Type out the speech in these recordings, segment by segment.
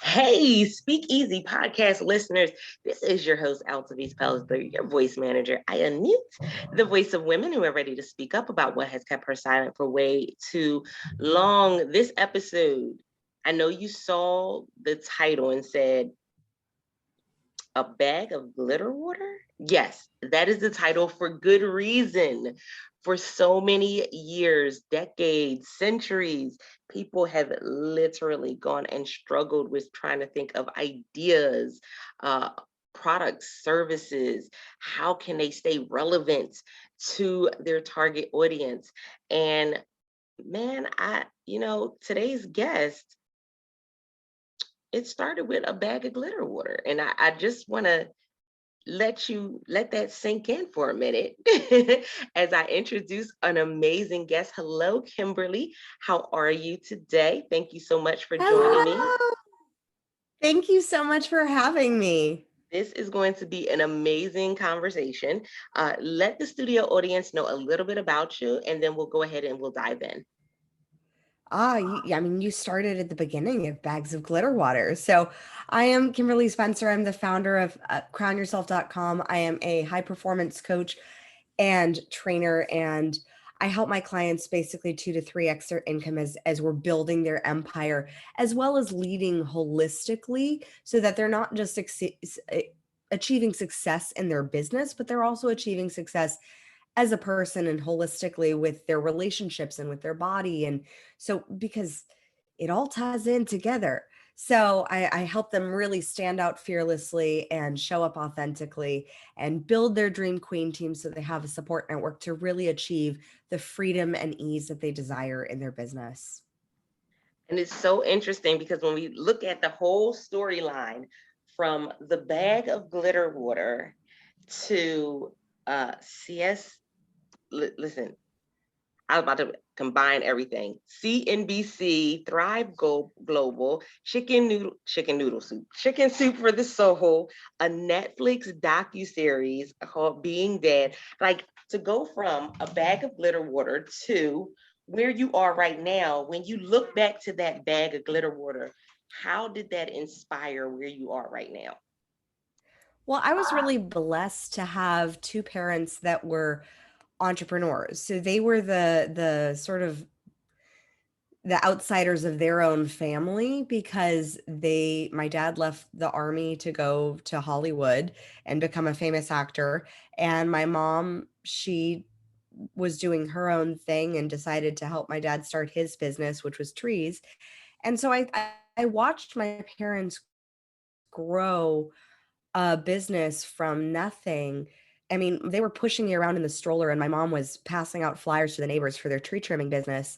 Hey, SpeakEasy Podcast listeners. This is your host, Altovise, your voice manager. I unmute the voice of women who are ready to speak up about what has kept her silent for way too long. This episode, I know you saw the title and said, A Bag of Glitter Water? Yes, that is the title for good reason. For so many years, decades, centuries, people have literally gone and struggled with trying to think of ideas, uh, products, services. How can they stay relevant to their target audience? And man, today's guest, it started with a bag of glitter water. And I just want to let that sink in for a minute as I introduce an amazing guest. Hello, Kimberly. How are you today? Thank you so much for joining me. Hello. Thank you so much for having me. This is going to be an amazing conversation. Let the studio audience know a little bit about you, and then we'll go ahead and we'll dive in. You started at the beginning of Bags of Glitter Water. So I am Kimberly Spencer. I'm the founder of crownyourself.com. I am a high performance coach and trainer, and I help my clients basically 2 to 3x their income as we're building their empire, as well as leading holistically so that they're not just achieving success in their business, but they're also achieving success as a person and holistically with their relationships and with their body. And so, because it all ties in together. So I help them really stand out fearlessly and show up authentically and build their dream queen team so they have a support network to really achieve the freedom and ease that they desire in their business. And it's so interesting because when we look at the whole storyline from the bag of glitter water to CS, listen, I was about to combine everything. CNBC, Thrive Global, chicken noodle soup, chicken soup for the soul, a Netflix docu-series called Being Dead. Like, to go from a bag of glitter water to where you are right now, when you look back to that bag of glitter water, how did that inspire where you are right now? Well, I was really blessed to have two parents that were entrepreneurs. So they were the sort of the outsiders of their own family because my dad left the army to go to Hollywood and become a famous actor, and my mom, she was doing her own thing and decided to help my dad start his business, which was trees. And so I watched my parents grow a business from nothing. I mean, they were pushing me around in the stroller, and my mom was passing out flyers to the neighbors for their tree trimming business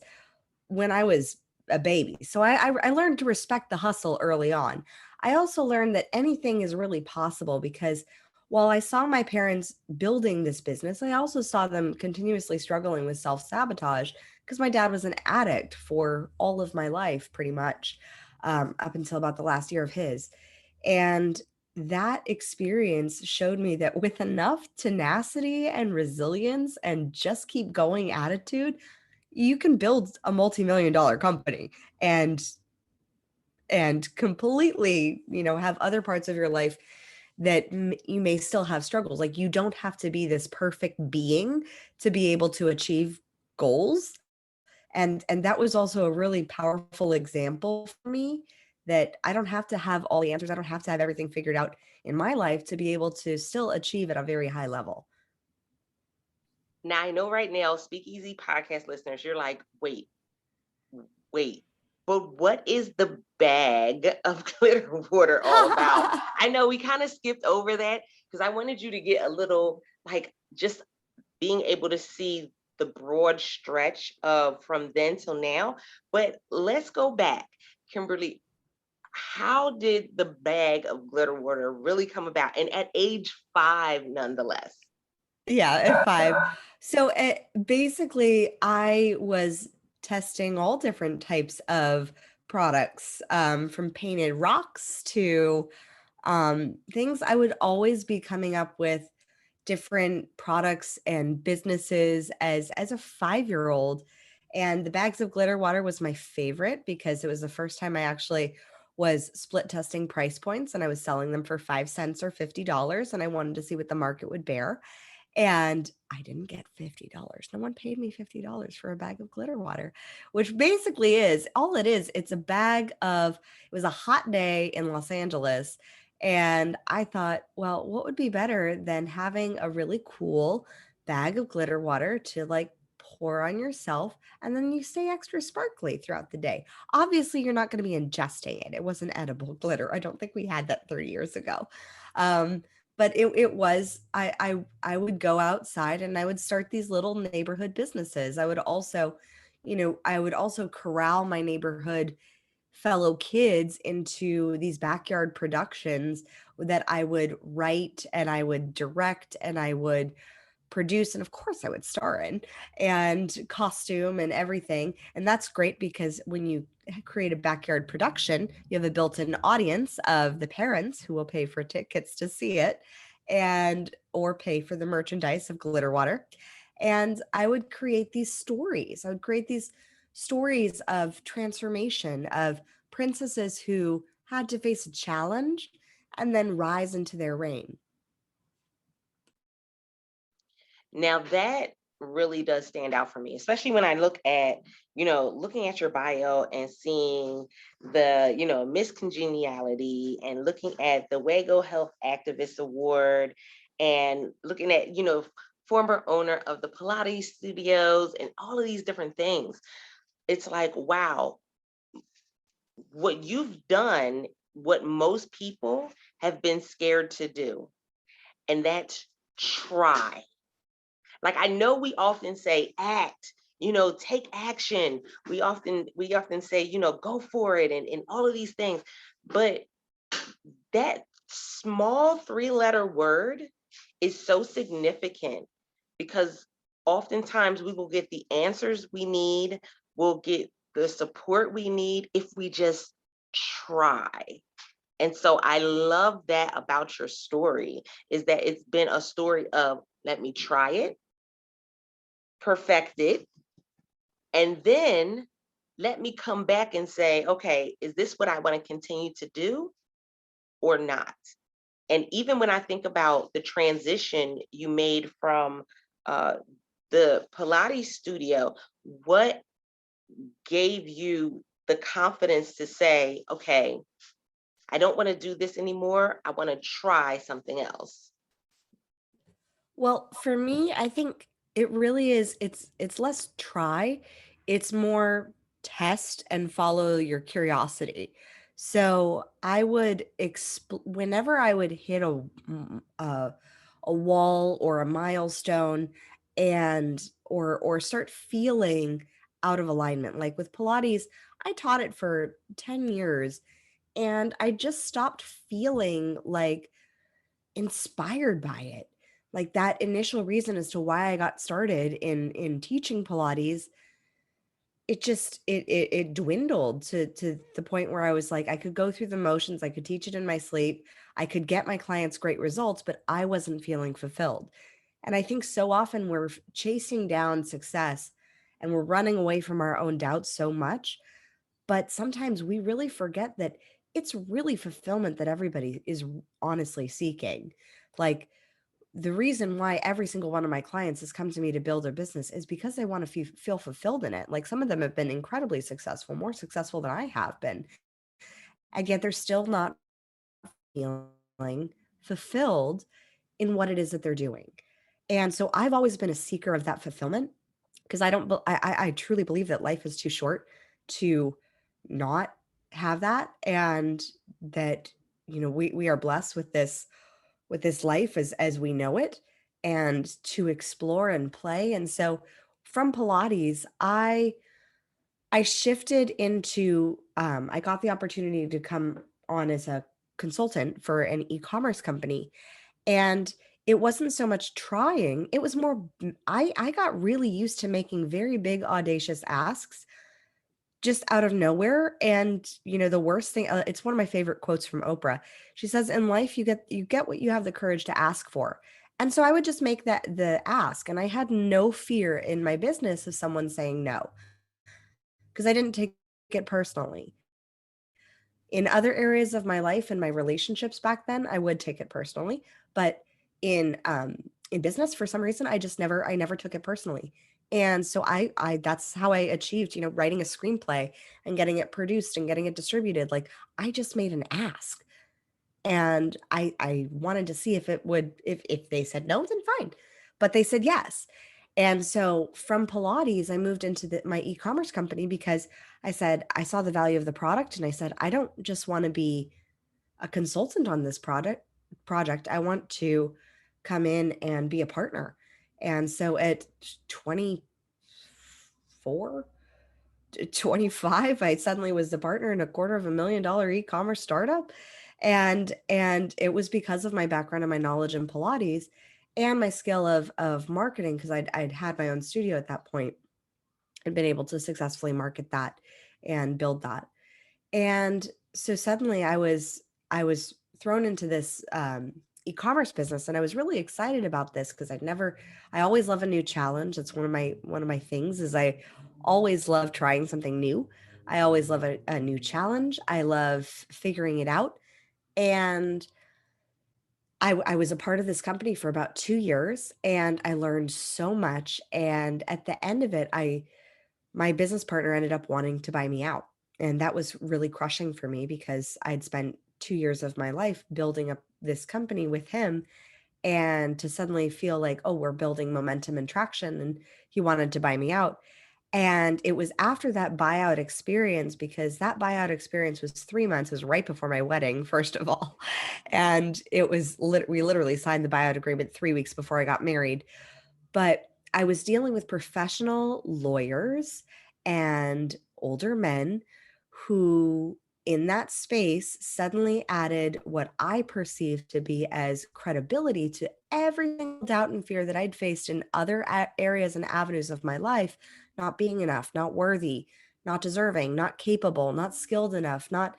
when I was a baby. So I learned to respect the hustle early on. I also learned that anything is really possible because while I saw my parents building this business, I also saw them continuously struggling with self sabotage because my dad was an addict for all of my life, pretty much, up until about the last year of his. And that experience showed me that with enough tenacity and resilience and just keep going attitude, you can build a multi-million-dollar company and completely, have other parts of your life that you may still have struggles. Like, you don't have to be this perfect being to be able to achieve goals. And that was also a really powerful example for me, that I don't have to have all the answers. I don't have to have everything figured out in my life to be able to still achieve at a very high level. Now, I know right now, Speakeasy podcast listeners, you're like, wait, but what is the bag of glitter water all about? I know we kind of skipped over that because I wanted you to get a little, like, just being able to see the broad stretch of from then till now. But let's go back. Kimberly, how did the bag of glitter water really come about? And at age 5, nonetheless. Yeah, at 5. So, basically, I was testing all different types of products, from painted rocks to, things. I would always be coming up with different products and businesses as a 5-year-old, and the bags of glitter water was my favorite because it was the first time I actually was split testing price points, and I was selling them for 5 cents or $50, and I wanted to see what the market would bear. And I didn't get $50. No one paid me $50 for a bag of glitter water, which basically is all it is. It's a bag of, it was a hot day in Los Angeles. And I thought, well, what would be better than having a really cool bag of glitter water to like pour on yourself, and then you stay extra sparkly throughout the day. Obviously, you're not going to be ingesting it. It wasn't edible glitter. I don't think we had that 30 years ago. Um, but it was, I would go outside and I would start these little neighborhood businesses. I would also, I would also corral my neighborhood fellow kids into these backyard productions that I would write and I would direct and I would produce, and of course I would star in, and costume and everything. And that's great because when you create a backyard production, you have a built-in audience of the parents who will pay for tickets to see it and or pay for the merchandise of glitter water. And I would create these stories. I would create these stories of transformation, of princesses who had to face a challenge and then rise into their reign. Now that really does stand out for me, especially when I look at, looking at your bio and seeing the, Miss Congeniality, and looking at the Wago Health Activist Award, and looking at, former owner of the Pilates studios and all of these different things. It's like, wow, what you've done, what most people have been scared to do, and that's try. Like, I know we often say act, take action. We often say, go for it, and all of these things. But that small 3-letter word is so significant, because oftentimes we will get the answers we need, we'll get the support we need if we just try. And so I love that about your story, is that it's been a story of, let me try it, perfect it, and then let me come back and say, okay, is this what I want to continue to do or not? And even when I think about the transition you made from the Pilates studio, what gave you the confidence to say, okay, I don't want to do this anymore, I want to try something else? Well, for me, I think it really is, it's less try, it's more test and follow your curiosity. So I would whenever I would hit a wall or a milestone, and or start feeling out of alignment. Like with Pilates, I taught it for 10 years and I just stopped feeling like inspired by it. Like that initial reason as to why I got started in teaching Pilates, it dwindled to the point where I was like, I could go through the motions, I could teach it in my sleep, I could get my clients great results, but I wasn't feeling fulfilled. And I think so often we're chasing down success and we're running away from our own doubts so much, but sometimes we really forget that it's really fulfillment that everybody is honestly seeking. Like, the reason why every single one of my clients has come to me to build their business is because they want to feel fulfilled in it. Like, some of them have been incredibly successful, more successful than I have been. And yet they're still not feeling fulfilled in what it is that they're doing. And so I've always been a seeker of that fulfillment, because I truly believe that life is too short to not have that. And that, we are blessed with this life as we know it, and to explore and play. And so from Pilates, I shifted into, I got the opportunity to come on as a consultant for an e-commerce company. And it wasn't so much trying, it was more, I got really used to making very big, audacious asks just out of nowhere. And the worst thing, it's one of my favorite quotes from Oprah. She says, in life you get what you have the courage to ask for. And so I would just make that the ask, and I had no fear in my business of someone saying no, because I didn't take it personally. In other areas of my life and my relationships back then, I would take it personally, but in business, for some reason, I never took it personally. And so that's how I achieved, writing a screenplay and getting it produced and getting it distributed. Like, I just made an ask, and I wanted to see if it would, if they said no, then fine. But they said yes. And so from Pilates, I moved into my e-commerce company because I said, I saw the value of the product, and I said, I don't just want to be a consultant on this project. I want to come in and be a partner. And so at 24 to 25, I suddenly was the partner in a $250,000 e-commerce startup. And it was because of my background and my knowledge in Pilates and my skill of marketing, because I'd had my own studio at that point and been able to successfully market that and build that. And so suddenly I was thrown into this e-commerce business, and I was really excited about this because I always love a new challenge. That's one of my things, is I always love trying something new. I always love a new challenge. I love figuring it out. And I was a part of this company for about 2 years, and I learned so much. And at the end of it, my business partner ended up wanting to buy me out. And that was really crushing for me because I'd spent 2 years of my life building up this company with him. And to suddenly feel like, oh, we're building momentum and traction, and he wanted to buy me out. And it was after that buyout experience, because that buyout experience was 3 months, it was right before my wedding, first of all. And we literally signed the buyout agreement 3 weeks before I got married. But I was dealing with professional lawyers and older men who, in that space, suddenly added what I perceived to be as credibility to every single doubt and fear that I'd faced in other areas and avenues of my life: not being enough, not worthy, not deserving, not capable, not skilled enough, not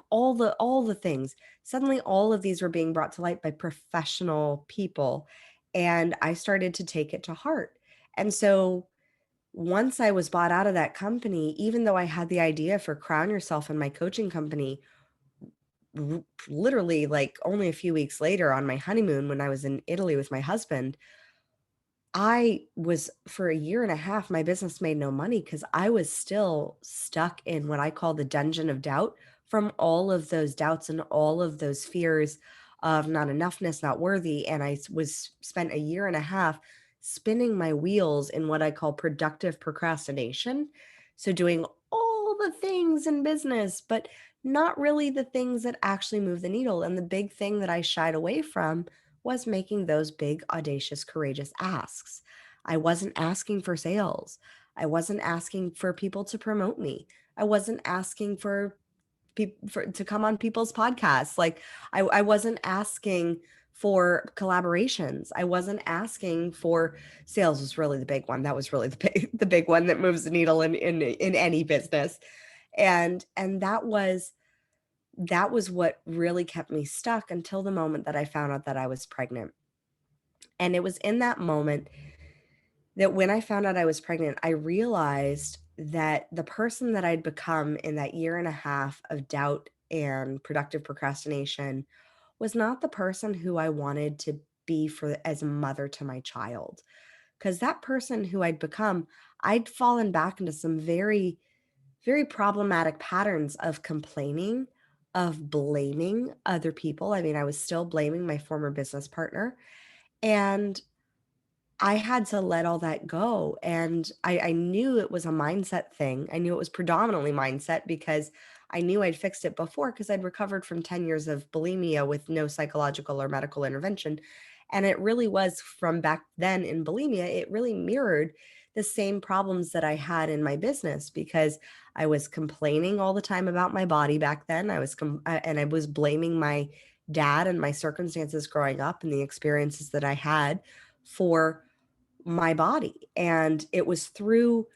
all the things. Suddenly all of these were being brought to light by professional people, and I started to take it to heart. And so once I was bought out of that company, even though I had the idea for Crown Yourself and my coaching company, literally like only a few weeks later on my honeymoon when I was in Italy with my husband, I was, for a year and a half, my business made no money because I was still stuck in what I call the dungeon of doubt, from all of those doubts and all of those fears of not enoughness, not worthy. And I was spent a year and a half spinning my wheels in what I call productive procrastination. So doing all the things in business, but not really the things that actually move the needle. And the big thing that I shied away from was making those big, audacious, courageous asks. I wasn't asking for sales. I wasn't asking for people to promote me. I wasn't asking for people to come on people's podcasts. Like, I wasn't asking for collaborations. I wasn't asking for sales. Was really the big one. That was really the big one that moves the needle in any business. And that was what really kept me stuck until the moment that I found out that I was pregnant. And it was in that moment that, when I found out I was pregnant, I realized that the person that I'd become in that year and a half of doubt and productive procrastination was not the person who I wanted to be for as a mother to my child. Because that person who I'd become, I'd fallen back into some very, very problematic patterns of complaining, of blaming other people. I mean, I was still blaming my former business partner. And I had to let all that go. And I knew it was a mindset thing. I knew it was predominantly mindset because I knew I'd fixed it before, because I'd recovered from 10 years of bulimia with no psychological or medical intervention. And it really was, from back then in bulimia, it really mirrored the same problems that I had in my business, because I was complaining all the time about my body back then. And I was blaming my dad and my circumstances growing up and the experiences that I had for my body. And it was through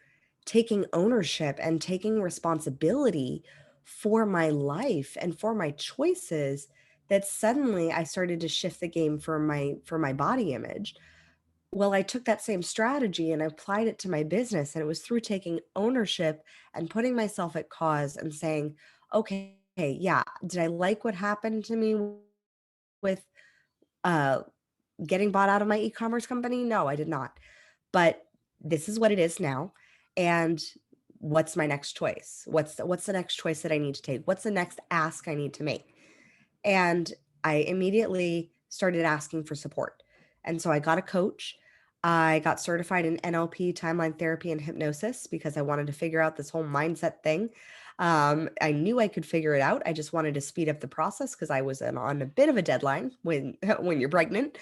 taking ownership and taking responsibility for my life and for my choices that suddenly I started to shift the game for my body image. Well, I took that same strategy and I applied it to my business, and it was through taking ownership and putting myself at cause and saying, okay, yeah, did I like what happened to me with uh, getting bought out of my e-commerce company? No, I did not. But this is what it is now. And what's my next choice? What's the next choice that I need to take? What's the next ask I need to make? And I immediately started asking for support. And so I got a coach. I got certified in NLP, timeline therapy, and hypnosis because I wanted to figure out this whole mindset thing. I knew I could figure it out. I just wanted to speed up the process because I was on a bit of a deadline when when you're pregnant.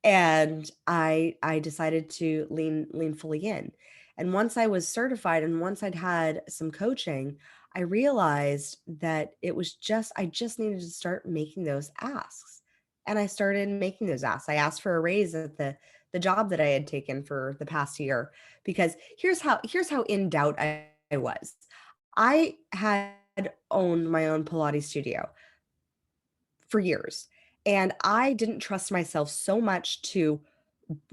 And I decided to lean fully in. And once I was certified and once I'd had some coaching, I realized that I just needed to start making those asks. And I started making those asks. I asked for a raise at the job that I had taken for the past year because here's how in doubt I was. I had owned my own Pilates studio for years, and I didn't trust myself so much to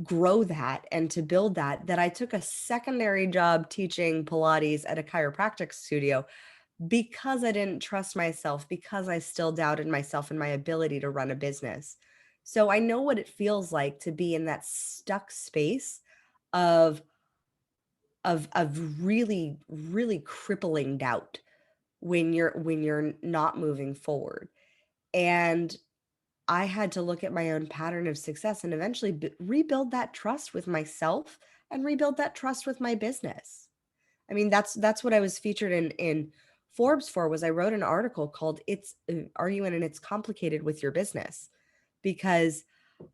grow that and to build that I took a secondary job teaching Pilates at a chiropractic studio because I didn't trust myself, because I still doubted myself and my ability to run a business. So I know what it feels like to be in that stuck space of really really crippling doubt when you're not moving forward. And I had to look at my own pattern of success and eventually rebuild that trust with myself and rebuild that trust with my business. I mean, that's what I was featured in Forbes for. Was I wrote an article called "It's Are You in and It's Complicated with Your Business?" Because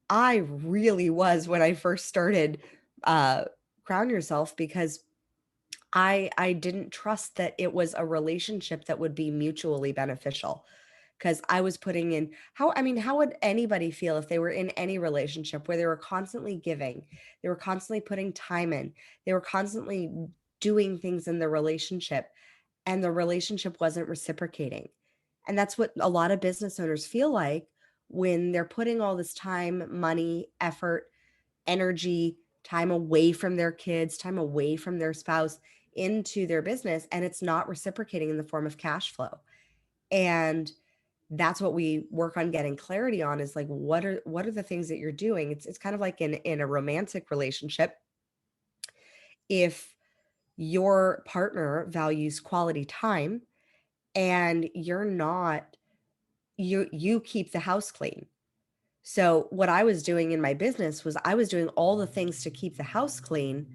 I really was when I first started Crown Yourself, because I didn't trust that it was a relationship that would be mutually beneficial, because I was putting in how would anybody feel if they were in any relationship where they were constantly giving, they were constantly putting time in, they were constantly doing things in the relationship, and the relationship wasn't reciprocating. And that's what a lot of business owners feel like when they're putting all this time, money, effort, energy, time away from their kids, time away from their spouse into their business, and it's not reciprocating in the form of cash flow. And that's what we work on getting clarity on, is like, what are the things that you're doing? It's kind of like in a romantic relationship. If your partner values quality time and you're not, you keep the house clean. So what I was doing in my business was I was doing all the things to keep the house clean,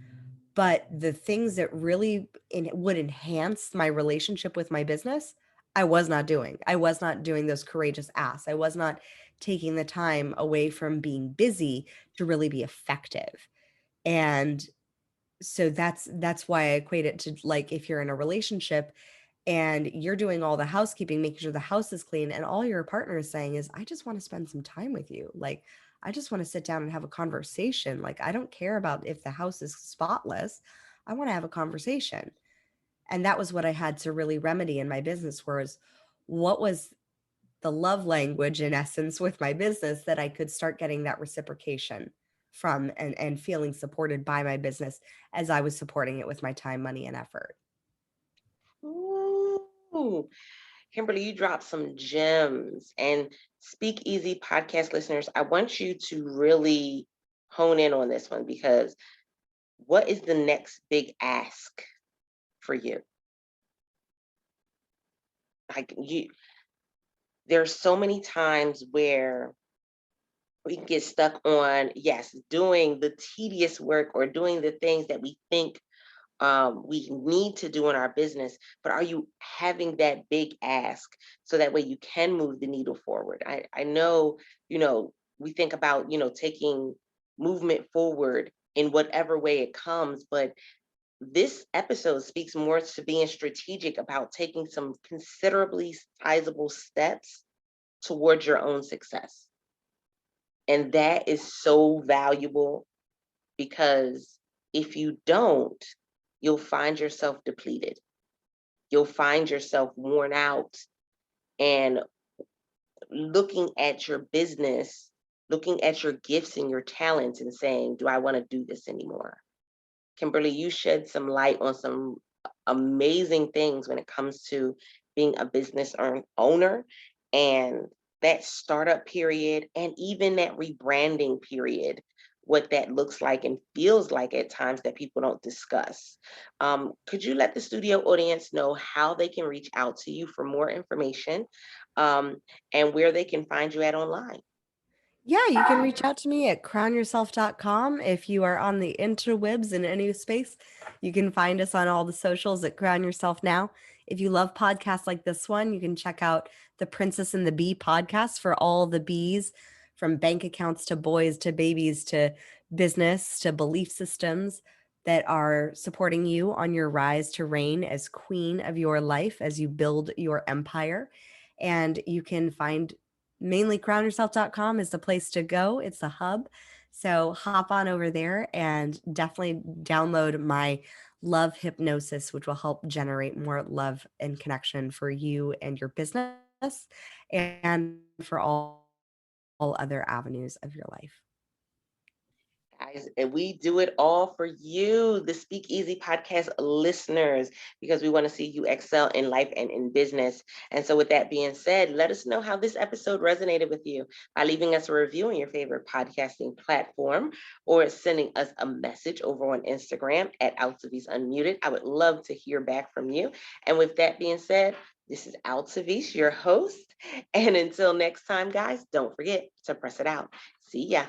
but the things that really would enhance my relationship with my business, I was not doing. I was not doing those courageous asks. I was not taking the time away from being busy to really be effective. And so that's why I equate it to, like, if you're in a relationship and you're doing all the housekeeping, making sure the house is clean, and all your partner is saying is, I just want to spend some time with you. Like, I just want to sit down and have a conversation. Like, I don't care about if the house is spotless. I want to have a conversation. And that was what I had to really remedy in my business, whereas what was the love language in essence with my business, that I could start getting that reciprocation from, and feeling supported by my business as I was supporting it with my time, money, and effort. Ooh, Kimberly, you dropped some gems. And SpeakEasy Podcast listeners, I want you to really hone in on this one, because what is the next big ask for you? Like, there's so many times where we can get stuck on, yes, doing the tedious work or doing the things that we think we need to do in our business, but are you having that big ask so that way you can move the needle forward? I know, we think about, taking movement forward in whatever way it comes, but this episode speaks more to being strategic about taking some considerably sizable steps towards your own success. And that is so valuable, because if you don't, you'll find yourself depleted. You'll find yourself worn out, and looking at your business, looking at your gifts and your talents and saying, do I want to do this anymore? Kimberly, you shed some light on some amazing things when it comes to being a business owner, and that startup period, and even that rebranding period, what that looks like and feels like at times that people don't discuss. Could you let the studio audience know how they can reach out to you for more information, um, and where they can find you at online? Yeah, you can reach out to me at crownyourself.com. If you are on the interwebs in any space, you can find us on all the socials at Crown Yourself Now. If you love podcasts like this one, you can check out the Princess and the Bee podcast for all the bees, from bank accounts to boys to babies to business to belief systems that are supporting you on your rise to reign as queen of your life as you build your empire. And you can find mainly crownyourself.com is the place to go. It's the hub. So hop on over there and definitely download my love hypnosis, which will help generate more love and connection for you and your business and for all other avenues of your life. Guys, and we do it all for you, the Speakeasy Podcast listeners, because we want to see you excel in life and in business. And so, with that being said, let us know how this episode resonated with you by leaving us a review on your favorite podcasting platform, or sending us a message over on Instagram at Altovise Unmuted. I would love to hear back from you. And with that being said, this is Altovise, your host. And until next time, guys, don't forget to press it out. See ya.